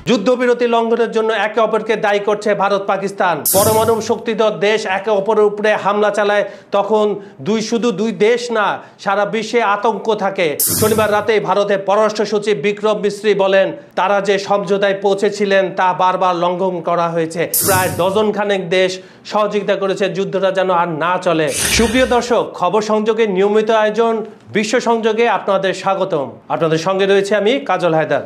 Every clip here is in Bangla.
যুদ্ধবিরতি লঙ্ঘনের জন্য একে অপরকে দায়ী করছে ভারত পাকিস্তান। পরমাণু শক্তিধর দেশ একে অপরের উপরে হামলা চালায় তখন শুধু দুই দেশ না, সারা বিশ্বে আতঙ্ক থাকে। শনিবার রাতে ভারতের পররাষ্ট্র সচিব বিক্রম মিশ্রি বলেন, তারা যে সমঝোতায় পৌঁছেছিলেন তা বারবার লঙ্ঘন করা হয়েছে। প্রায় ডজন খানেক দেশ সহযোগিতা করেছে যুদ্ধটা যেন আর না চলে। সুপ্রিয় দর্শক, খবর সংযোগের নিয়মিত আয়োজন বিশ্ব সংযোগে আপনাদের স্বাগতম। আপনাদের সঙ্গে রয়েছে আমি কাজল হায়দার।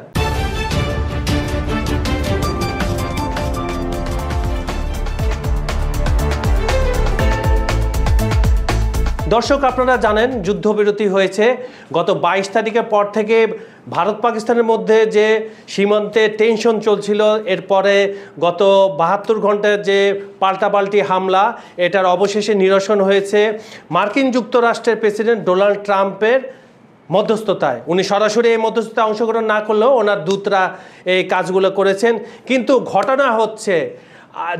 দর্শক, আপনারা জানেন যুদ্ধবিরতি হয়েছে গত 22 তারিখের পর থেকে। ভারত পাকিস্তানের মধ্যে যে সীমান্তে টেনশন চলছিল, এরপরে গত 72 ঘন্টার যে পাল্টাপাল্টি হামলা, এটার অবশেষে নিরসন হয়েছে মার্কিন যুক্তরাষ্ট্রের প্রেসিডেন্ট ডোনাল্ড ট্রাম্পের মধ্যস্থতায়। উনি সরাসরি এই মধ্যস্থতায় অংশগ্রহণ না করলেও ওনার দূতরা এই কাজগুলো করেছেন। কিন্তু ঘটনা হচ্ছে,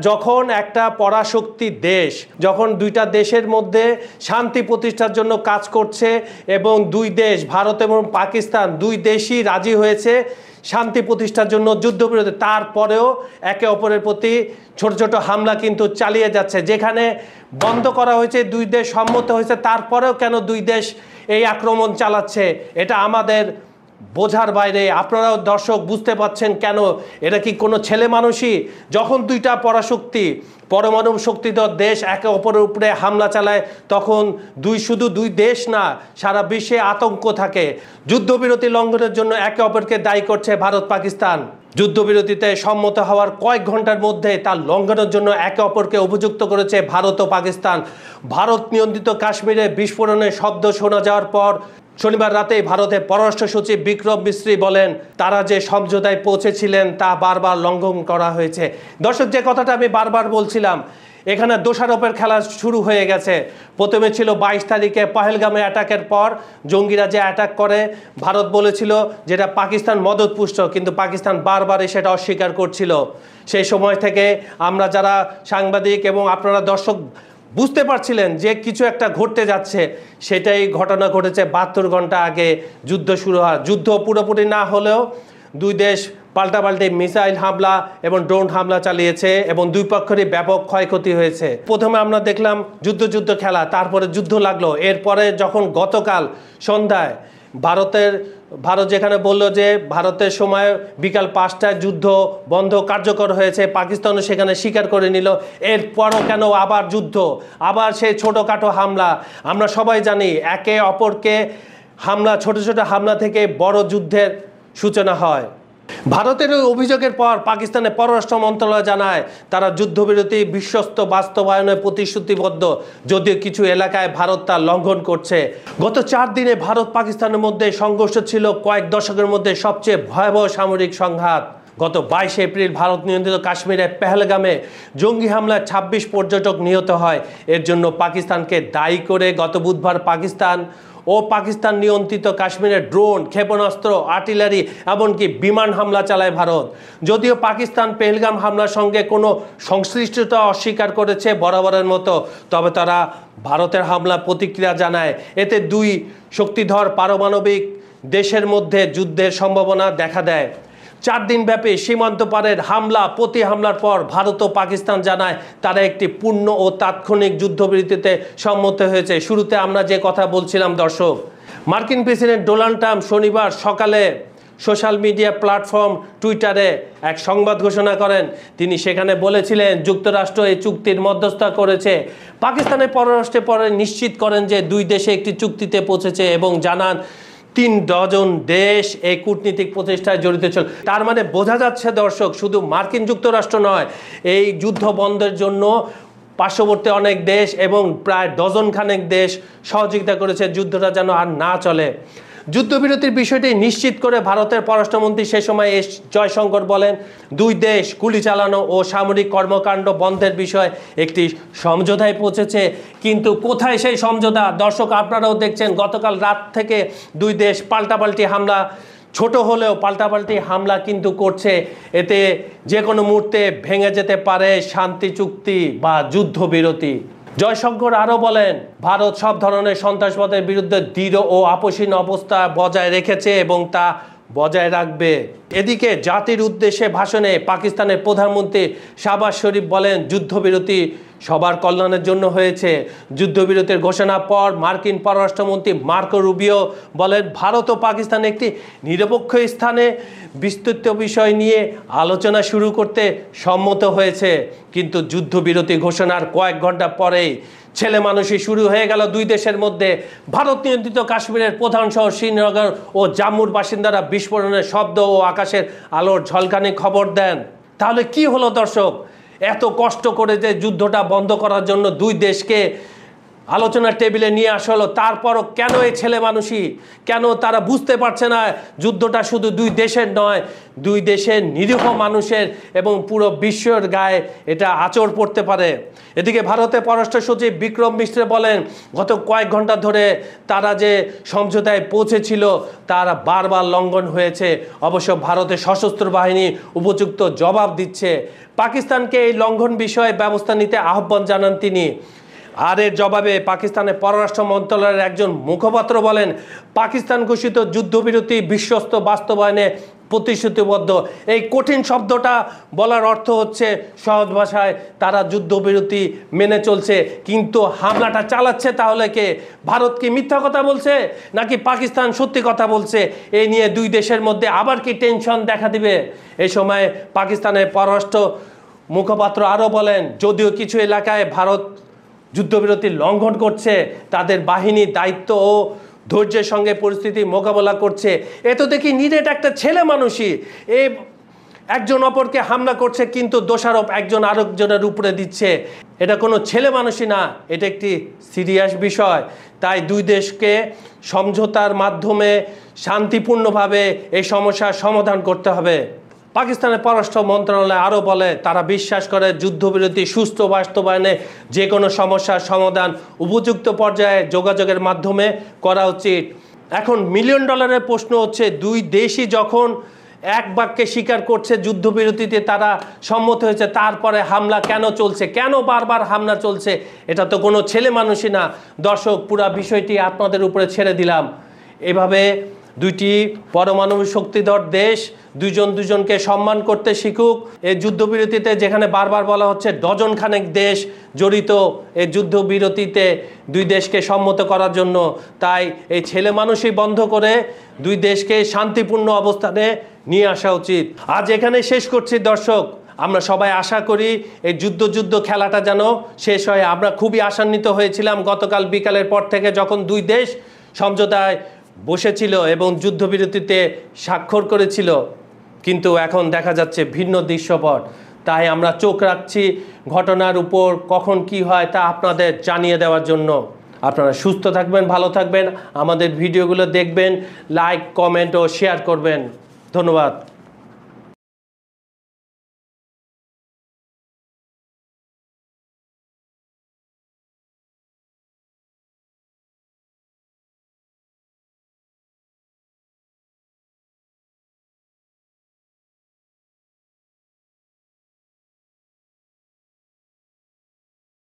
যখন একটা পরাশক্তি দেশ, যখন দুইটা দেশের মধ্যে শান্তি প্রতিষ্ঠার জন্য কাজ করছে এবং দুই দেশ ভারত এবং পাকিস্তান দুই দেশই রাজি হয়েছে শান্তি প্রতিষ্ঠার জন্য যুদ্ধবিরতি, তারপরেও একে অপরের প্রতি ছোট ছোট হামলা কিন্তু চালিয়ে যাচ্ছে। যেখানে বন্ধ করা হয়েছে, দুই দেশ সম্মত হয়েছে, তারপরেও কেন দুই দেশ এই আক্রমণ চালাচ্ছে, এটা আমাদের বোঝার বাইরে। আপনারাও দর্শক বুঝতে পাচ্ছেন কেন। এটা কি কোনো ছেলে মানুষই? যখন দুইটা পরাশক্তি, পরমাণু শক্তিধর দেশ একে অপরের উপরে হামলা চালায় তখন শুধু দুই দেশ না, সারা বিশ্বে আতঙ্ক থাকে। যুদ্ধবিরতি লঙ্ঘনের জন্য একে অপরকে দায়ী করছে ভারত পাকিস্তান। যুদ্ধবিরতিতে সম্মত হওয়ার কয়েক ঘন্টার মধ্যে তার লঙ্ঘনের জন্য একে অপরকে অভিযুক্ত করেছে ভারত ও পাকিস্তান। ভারত নিয়ন্ত্রিত কাশ্মীরে বিস্ফোরণের শব্দ শোনা যাওয়ার পর শনিবার রাতে ভারতের পররাষ্ট্র সচিব বিক্রম মিশ্রি বলেন, তারা যে সমঝোতায় পৌঁছেছিলেন তা বারবার লঙ্ঘন করা হয়েছে। দর্শক, যে কথাটা আমি বারবার বলছিলাম, এখানে দোষারোপের খেলা শুরু হয়ে গেছে। প্রথমে ছিল 22 তারিখে পহেলগামে অ্যাটাকের পর জঙ্গিরা যে অ্যাটাক করে, ভারত বলেছিল যেটা পাকিস্তান মদতপুষ্ট, কিন্তু পাকিস্তান বারবার সেটা অস্বীকার করছিল। সেই সময় থেকে আমরা যারা সাংবাদিক এবং আপনারা দর্শক বুঝতে পারছিলেন যে কিছু একটা ঘটতে যাচ্ছে। সেটাই ঘটনা ঘটেছে 72 ঘন্টা আগে যুদ্ধ শুরু হয়। যুদ্ধ পুরোপুরি না হলেও দুই দেশ পাল্টাপাল্টি মিসাইল হামলা এবং ড্রোন হামলা চালিয়েছে এবং দুই পক্ষেরই ব্যাপক ক্ষয়ক্ষতি হয়েছে। প্রথমে আমরা দেখলাম যুদ্ধ খেলা, তারপরে যুদ্ধ লাগলো। এরপরে যখন গতকাল সন্ধ্যায় ভারত যেখানে বলল যে ভারতের সময় বিকাল 5টায় যুদ্ধ বন্ধ কার্যকর হয়েছে, পাকিস্তানও সেখানে স্বীকার করে নিল। এরপরও কেন আবার যুদ্ধ, আবার সেই ছোটোখাটো হামলা? আমরা সবাই জানি একে অপরকে হামলা, ছোট ছোট হামলা থেকে বড় যুদ্ধের সূচনা হয়। ভারতের অভিযোগের পর পাকিস্তানের পররাষ্ট্র মন্ত্রণালয় জানায় তারা যুদ্ধবিরতি বিশ্বস্ত বাস্তবায়নে প্রতিশ্রুতিবদ্ধ, যদিও কিছু এলাকায় ভারত তা লঙ্ঘন করছে। গত 4 দিনে ভারত পাকিস্তানের মধ্যে সংঘর্ষ ছিল কয়েক দশকের মধ্যে সবচেয়ে ভয়াবহ সামরিক সংঘাত। গত 22 এপ্রিল ভারত নিয়ন্ত্রিত কাশ্মীরের পেহেলগামে জঙ্গি হামলায় 26 পর্যটক নিহত হয়। এর জন্য পাকিস্তানকে দায়ী করে গত বুধবার পাকিস্তান নিয়ন্ত্রিত কাশ্মীরের ড্রোন, ক্ষেপণাস্ত্র, আর্টিলারি এমনকি বিমান হামলা চালায় ভারত। যদিও পাকিস্তান পেহেলগাম হামলার সঙ্গে কোনো সংশ্লিষ্টতা অস্বীকার করেছে বরাবরের মতো, তবে তারা ভারতের হামলা প্রতিক্রিয়া জানায়। এতে দুই শক্তিধর পারমাণবিক দেশের মধ্যে যুদ্ধের সম্ভাবনা দেখা দেয়। 4 দিন ব্যাপী সীমান্ত পারের প্রতি হামলার পর ভারত ও পাকিস্তান জানায় তারা একটি পূর্ণ ও তাৎক্ষণিক যুদ্ধবিরতিতে সম্মত হয়েছে। শুরুতে আমরা যে কথা বলছিলাম দর্শক, মার্কিন প্রেসিডেন্ট ডোনাল্ড ট্রাম্প শনিবার সকালে সোশ্যাল মিডিয়া প্ল্যাটফর্ম টুইটারে এক সংবাদ ঘোষণা করেন। তিনি সেখানে বলেছিলেন যুক্তরাষ্ট্র এই চুক্তির মধ্যস্থতা করেছে। পাকিস্তানের পররাষ্ট্রে পরে নিশ্চিত করেন যে দুই দেশে একটি চুক্তিতে পৌঁছেছে এবং জানান 3 ডজন দেশ এই কূটনীতিক প্রচেষ্টায় জড়িত ছিল। তার মানে বোঝা যাচ্ছে দর্শক, শুধু মার্কিন যুক্তরাষ্ট্র নয়, এই যুদ্ধ বন্ধের জন্য পার্শ্ববর্তী অনেক দেশ এবং প্রায় ডজন খানেক দেশ সহযোগিতা করেছে যুদ্ধটা যেন আর না চলে। যুদ্ধবিরতির বিষয়টি নিশ্চিত করে ভারতের পররাষ্ট্রমন্ত্রী সে সময় এস জয়শঙ্কর বলেন, দুই দেশ গুলি চালানো ও সামরিক কর্মকাণ্ড বন্ধের বিষয়ে একটি সমঝোতায় পৌঁছেছে। কিন্তু কোথায় সেই সমঝোতা? দর্শক, আপনারাও দেখছেন গতকাল রাত থেকে দুই দেশ পাল্টাপাল্টি হামলা, ছোট হলেও পাল্টাপাল্টি হামলা কিন্তু করছে। এতে যে কোনো মুহূর্তে ভেঙে যেতে পারে শান্তি চুক্তি বা যুদ্ধবিরতি। জয়শঙ্কর আরও বলেন, ভারত সব ধরনের সন্ত্রাসবাদের বিরুদ্ধে দৃঢ় ও আপোষহীন অবস্থা বজায় রেখেছে এবং তা বজায় রাখবে। এদিকে জাতির উদ্দেশ্যে ভাষণে পাকিস্তানের প্রধানমন্ত্রী শাহবাজ শরীফ বলেন, যুদ্ধবিরতি সবার কল্যাণের জন্য হয়েছে। যুদ্ধবিরতির ঘোষণার পর মার্কিন পররাষ্ট্রমন্ত্রী মার্কো রুবিও বলেন, ভারত ও পাকিস্তান একটি নিরপেক্ষ স্থানে বিস্তৃত বিষয় নিয়ে আলোচনা শুরু করতে সম্মত হয়েছে। কিন্তু যুদ্ধবিরতি ঘোষণার কয়েক ঘন্টা পরেই ছেলে মানুষই শুরু হয়ে গেল দুই দেশের মধ্যে। ভারত নিয়ন্ত্রিত কাশ্মীরের প্রধান শহর শ্রীনগর ও জম্মুর বাসিন্দারা বিস্ফোরণের শব্দ ও আকাশের আলোর ঝলকানি খবর দেন। তাহলে কি হলো দর্শক? এত কষ্ট করে যে যুদ্ধটা বন্ধ করার জন্য দুই দেশকে আলোচনার টেবিলে নিয়ে আসা হলো, তারপরও কেন এই ছেলে মানুষই, কেন তারা বুঝতে পারছে না যুদ্ধটা শুধু দুই দেশের নয়, দুই দেশের নিরীহ মানুষের এবং পুরো বিশ্বের গায়ে এটা আঁচড় পড়তে পারে। এদিকে ভারতের পররাষ্ট্র সচিব বিক্রম মিশ্র বলেন, গত কয়েক ঘন্টা ধরে তারা যে সমঝোতায় পৌঁছেছিল তার বারবার লঙ্ঘন হয়েছে। অবশ্য ভারতের সশস্ত্র বাহিনী উপযুক্ত জবাব দিচ্ছে। পাকিস্তানকে এই লঙ্ঘন বিষয়ে ব্যবস্থা নিতে আহ্বান জানান তিনি। আর এর জবাবে পাকিস্তানের পররাষ্ট্র মন্ত্রণালয়ের একজন মুখপাত্র বলেন, পাকিস্তান ঘোষিত যুদ্ধবিরতি বিশ্বস্ত বাস্তবায়নে প্রতিশ্রুতিবদ্ধ। এই কঠিন শব্দটা বলার অর্থ হচ্ছে সহজ ভাষায় তারা যুদ্ধবিরতি মেনে চলছে, কিন্তু হামলাটা চালাচ্ছে তাহলে কে? ভারত কি মিথ্যা কথা বলছে নাকি পাকিস্তান সত্যি কথা বলছে? এই নিয়ে দুই দেশের মধ্যে আবার কি টেনশন দেখা দিবে? এই সময় পাকিস্তানের পররাষ্ট্র মুখপাত্র আরও বলেন, যদিও কিছু এলাকায় ভারত যুদ্ধবিরতি লঙ্ঘন করছে, তাদের বাহিনী দায়িত্ব ও ধৈর্যের সঙ্গে পরিস্থিতি মোকাবেলা করছে। এ তো দেখি নিরেট একটা ছেলে মানুষই এ একজন অপরকে হামলা করছে, কিন্তু দোষারোপ একজন আরেকজনের উপরে দিচ্ছে। এটা কোনো ছেলে মানুষই না, এটা একটি সিরিয়াস বিষয়। তাই দুই দেশকে সমঝোতার মাধ্যমে শান্তিপূর্ণভাবে এই সমস্যার সমাধান করতে হবে। পাকিস্তানের পররাষ্ট্র মন্ত্রণালয় আরও বলে, তারা বিশ্বাস করে যুদ্ধবিরতি সুষ্ঠু বাস্তবায়নে যে কোনো সমস্যার সমাধান উপযুক্ত পর্যায়ে যোগাযোগের মাধ্যমে করা উচিত। এখন মিলিয়ন ডলারের প্রশ্ন হচ্ছে, দুই দেশই যখন এক বাক্যে স্বীকার করছে যুদ্ধবিরতিতে তারা সম্মত হয়েছে, তারপরে হামলা কেন চলছে? কেন বারবার হামলা চলছে? এটা তো কোনো ছেলে মানুষই না। দর্শক, পুরো বিষয়টি আপনাদের উপরে ছেড়ে দিলাম। এভাবে দুইটি পরমাণু শক্তিধর দেশ দুজন দুজনকে সম্মান করতে শিখুক। এই যুদ্ধবিরতিতে যেখানে বারবার বলা হচ্ছে ডজন খানেক দেশ জড়িত এই যুদ্ধবিরতিতে দুই দেশকে সম্মত করার জন্য, তাই এই ছেলে মানুষই বন্ধ করে দুই দেশকে শান্তিপূর্ণ অবস্থানে নিয়ে আসা উচিত। আজ এখানে শেষ করছি দর্শক। আমরা সবাই আশা করি এই যুদ্ধ খেলাটা যেন শেষ হয়। আমরা খুবই আশান্বিত হয়েছিলাম গতকাল বিকালের পর থেকে, যখন দুই দেশ সমঝোতায় বসেছিল এবং যুদ্ধবিরতিতে স্বাক্ষর করেছিল, কিন্তু এখন দেখা যাচ্ছে ভিন্ন দৃশ্যপট। তাই আমরা চোখ রাখছি ঘটনার উপর, কখন কি হয় তা আপনাদের জানিয়ে দেওয়ার জন্য। আপনারা সুস্থ থাকবেন, ভালো থাকবেন, আমাদের ভিডিওগুলো দেখবেন, লাইক, কমেন্ট ও শেয়ার করবেন। ধন্যবাদ।